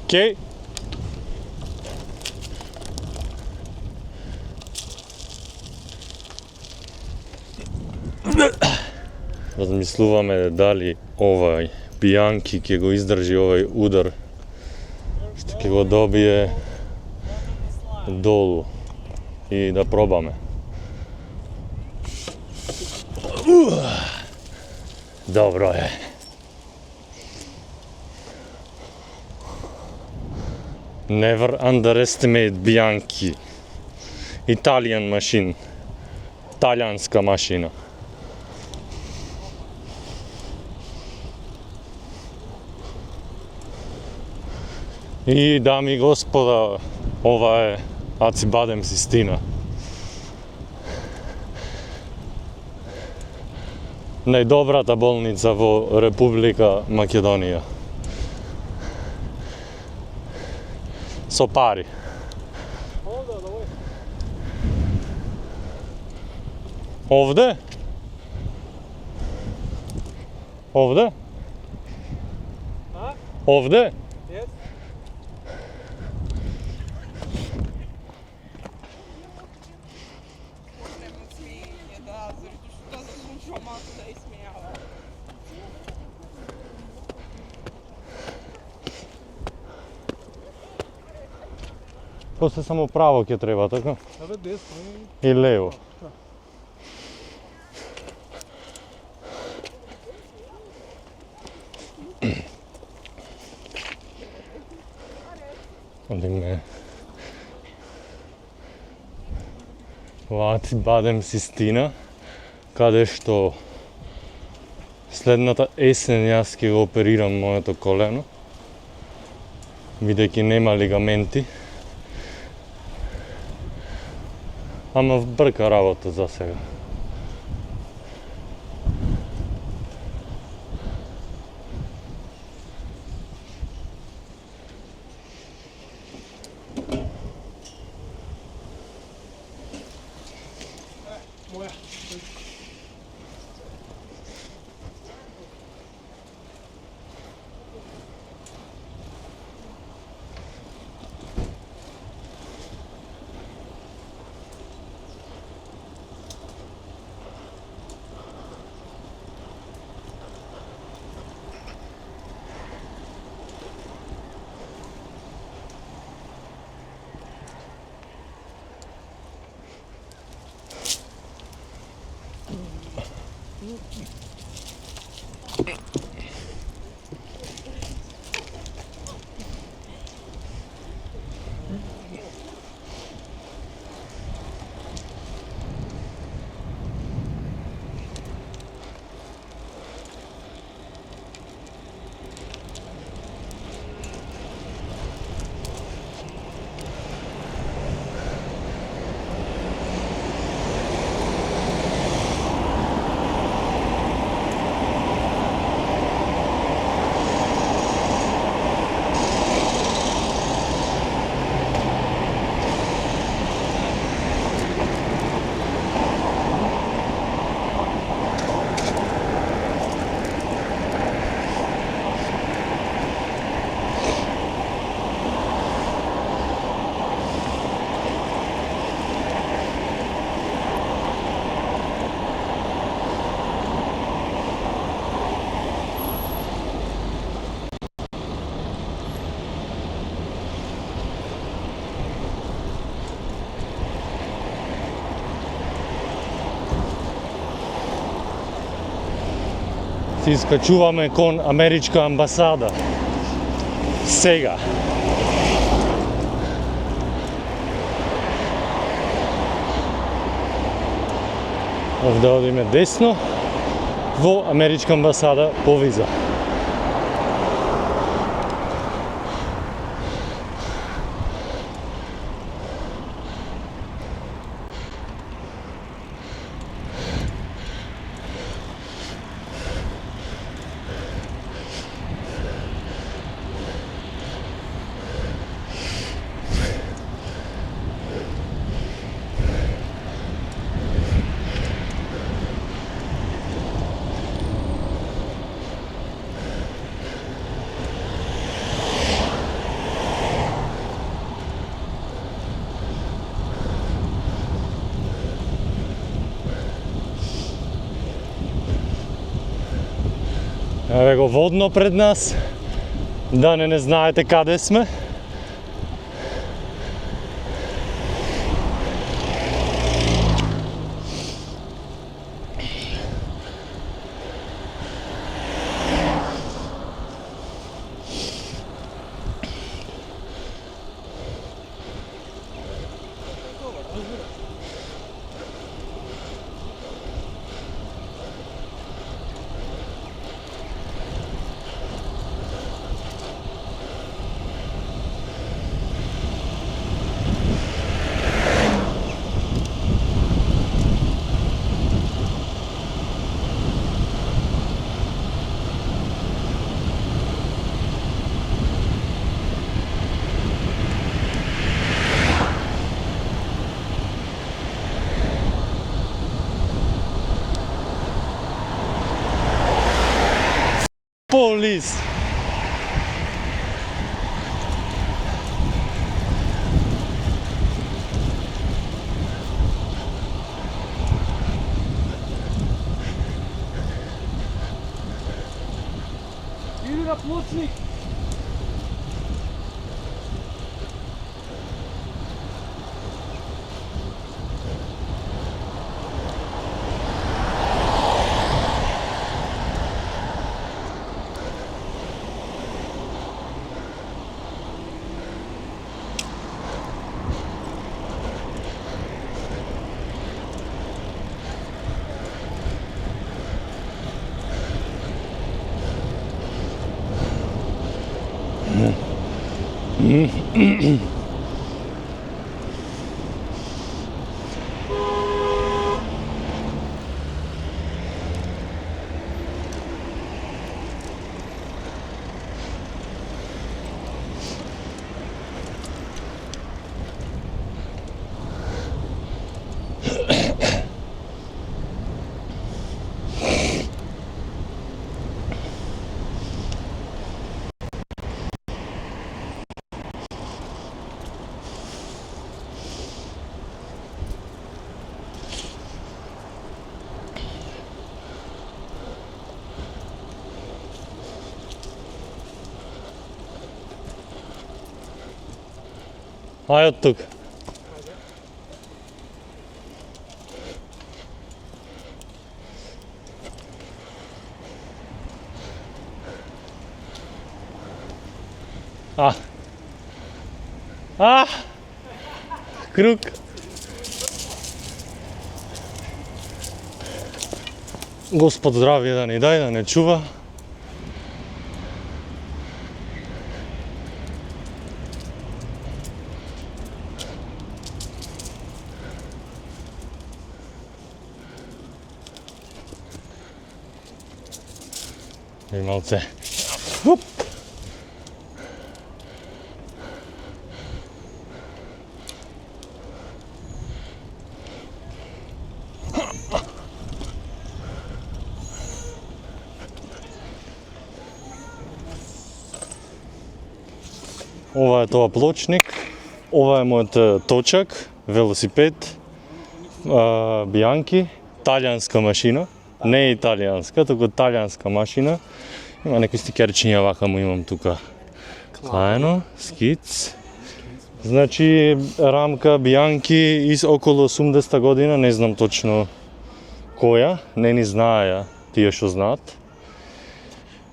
Окей. Размислуваме дали овај Бианки ќе го издржи овај удар што ќе го добие долу и да пробаме. Добро е. Never underestimate Bianchi. Italian machine. Talijanska mašina. И, дами и господа, ова е Ацибадем Систина. Најдобрата болница во Република Македонија. Со пари. Овде? Овде? Овде? После само право ќе треба, така? Абе, десно и лево. Одиме во Ацибадем Систина, каде што следната есен јас ќе го оперирам моето колено, бидејќи нема лигаменти. Ама брка работа за сега. Се искачуваме кон Америчка амбасада. Сега. Овде одиме десно во Америчка амбасада по виза. Еве го водно пред нас, да не знаете каде сме. Police. Иди на плочник. Ај од тук. Круг. Господ здравје да ни дај, да не чува. И малце. Уп. Ова е тоа плочник, ова е мојот точак, велосипед, Бианки, талијанска машина, не италијанска, туку талијанска машина. Има некои стикерчиња вака му имам тука. Клаено, скиц. Значи рамка Бианки из околу 80 година, не знам точно која, не ни знаеја тие што знаат.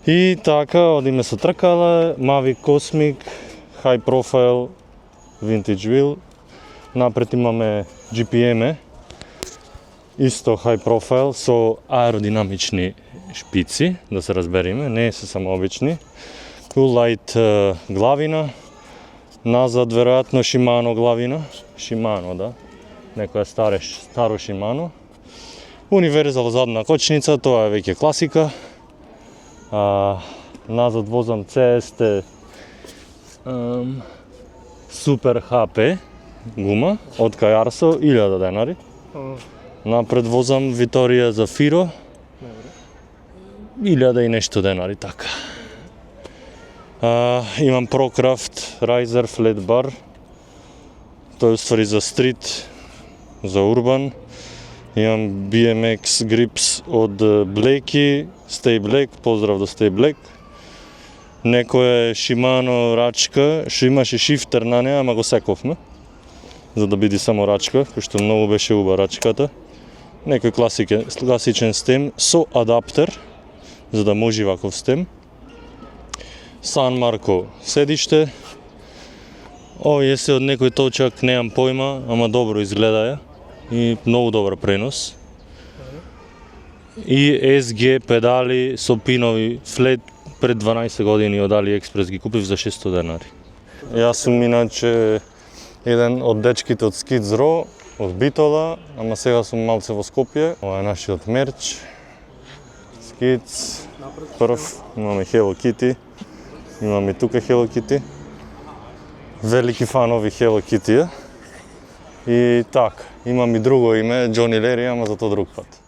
И така, одиме со тркала, Mavic Cosmic, High Profile, Vintage Wheel. Напред имаме GPM, исто High Profile со аеродинамични шпици, да се разбериме, не се само обични. Cool Light главина, назад веројатно Shimano главина, Shimano, да, некоја старо Shimano. Универзал задна кочница, тоа е веќе класика. Назад возам CST Super HP гума од кај Arso, 1000 денари. Напред возам Vittoria Zafiro, 1000 и нешто денари, така. Имам Procraft Riser Flat Bar, тој е уствари за стрит, за урбан. Имам BMX Grips од Blakey, Stay Black, поздрав до Stay Black. Некоја Shimano рачка, што имаше шифтер на неа, ама го сековме, за да биде само рачка, кој што многу беше уба рачката. Некој класичен стем со адаптер, за да може ваков стем. San Marco седиште. Овие се од некој точак, немам појма, ама добро изгледаја и многу добар пренос. И SG педали со пинови флет пред 12 години од AliExpress ги купив за 600 денари. Јас сум иначе еден од дечките од Skids Raw, од Битола, ама сега сум малце во Скопје. Ова е нашиот мерч. Skids, прв, имаме Hello Kitty, имаме тука Hello Kitty. Велики фанови Hello Kitty. И така, имам и друго име, Джони Лери, ама за тоа друг пат.